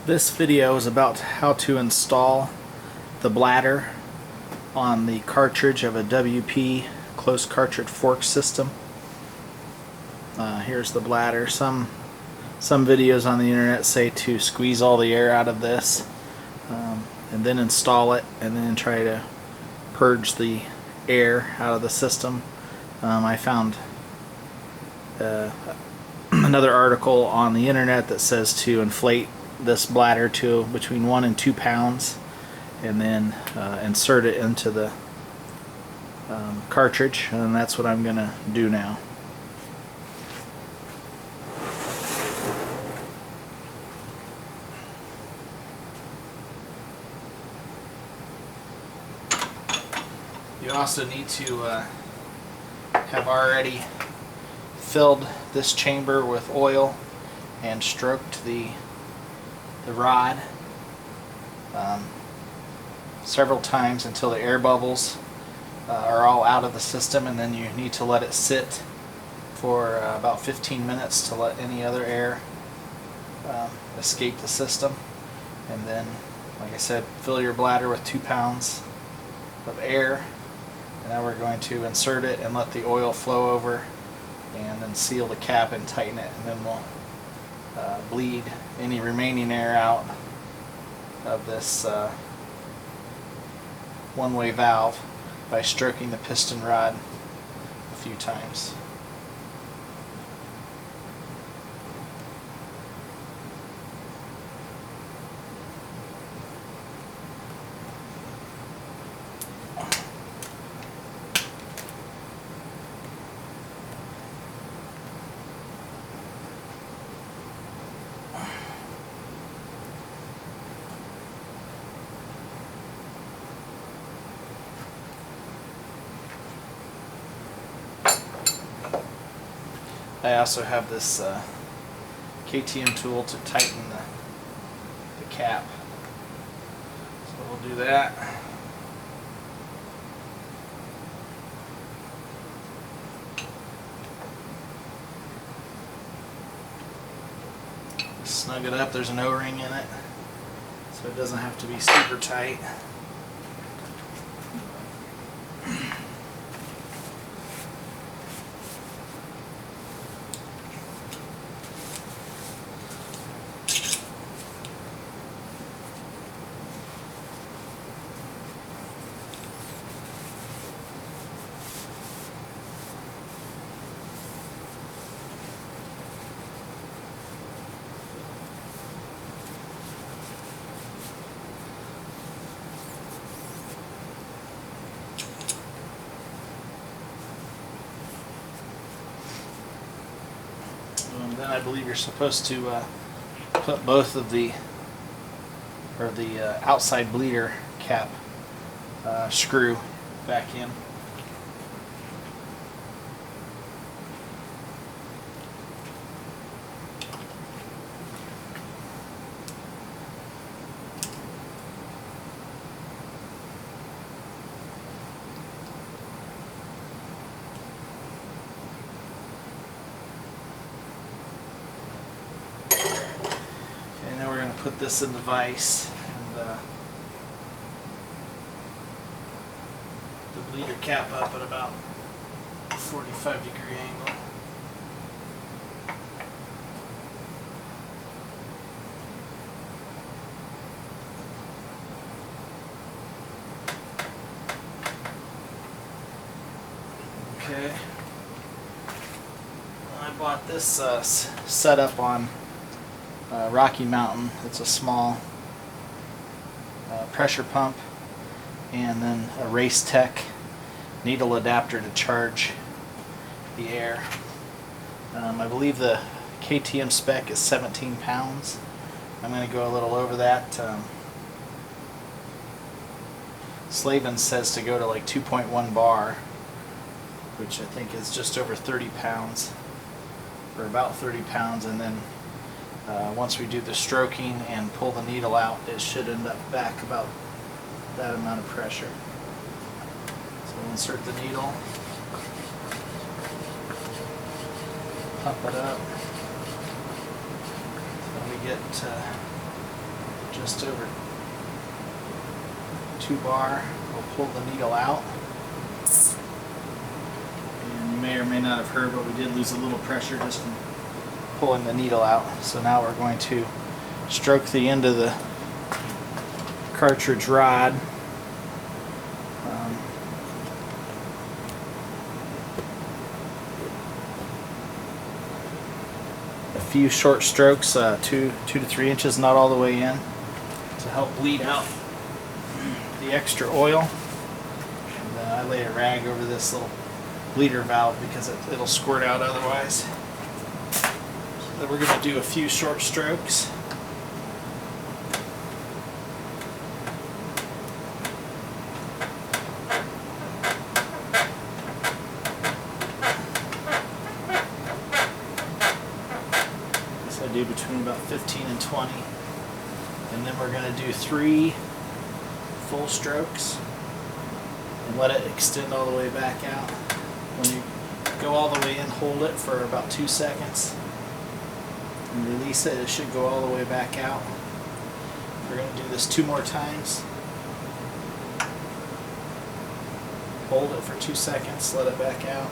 This video is about how to install the bladder on the cartridge of a WP closed cartridge fork system. Here's the bladder. Some videos on the internet say to squeeze all the air out of this and then install it and then try to purge the air out of the system. I found another article on the internet that says to inflate this bladder to between 1 and 2 pounds and then insert it into the cartridge, and that's what I'm gonna do now. You also need to have already filled this chamber with oil and stroked the rod several times until the air bubbles are all out of the system, and then you need to let it sit for about 15 minutes to let any other air escape the system. And then, like I said, fill your bladder with 2 pounds of air, and now we're going to insert it and let the oil flow over and then seal the cap and tighten it, and then we'll bleed any remaining air out of this one-way valve by stroking the piston rod a few times. I also have this KTM tool to tighten the cap, so we'll do that. Snug it up. There's an O-ring in it, so it doesn't have to be super tight. Then I believe you're supposed to put both of the outside bleeder cap screw back in. Put this in the vise, and the bleeder cap up at about 45-degree angle. Okay. I bought this setup on Rocky Mountain. It's a small pressure pump and then a Race Tech needle adapter to charge the air. I believe the KTM spec is 17 pounds. I'm going to go a little over that. Slavin says to go to like 2.1 bar, which I think is just over 30 pounds, or about 30 pounds, and then once we do the stroking and pull the needle out, it should end up back about that amount of pressure. So we'll insert the needle, pump it up, so we get just over 2 bar. We'll pull the needle out. And you may or may not have heard, but we did lose a little pressure just from pulling the needle out. So now we're going to stroke the end of the cartridge rod. A few short strokes, 2 to 3 inches, not all the way in, to help bleed out the extra oil. And then I lay a rag over this little bleeder valve because it'll squirt out otherwise. So then we're going to do a few short strokes. I do between about 15 and 20, and then we're going to do 3 full strokes and let it extend all the way back out. When you go all the way in, hold it for about 2 seconds and release it. It should go all the way back out. We're going to do this 2 more times. Hold it for 2 seconds, let it back out.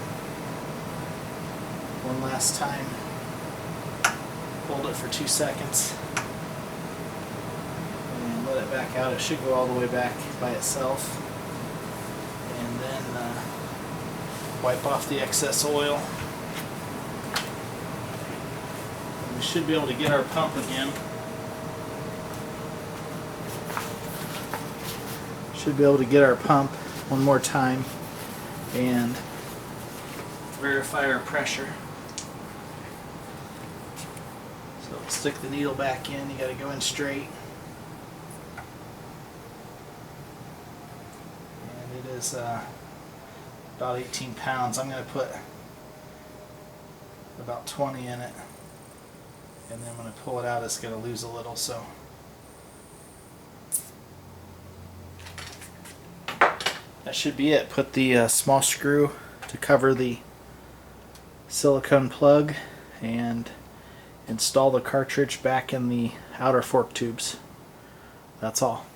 One last time. Hold it for 2 seconds and let it back out. It should go all the way back by itself. And then wipe off the excess oil. And we should be able to get our pump again. Should be able to get our pump one more time and verify our pressure. So stick the needle back in, you got to go in straight. And it is about 18 pounds. I'm going to put about 20 in it. And then when I pull it out, it's going to lose a little. So that should be it. Put the small screw to cover the silicone plug and install the cartridge back in the outer fork tubes. That's all.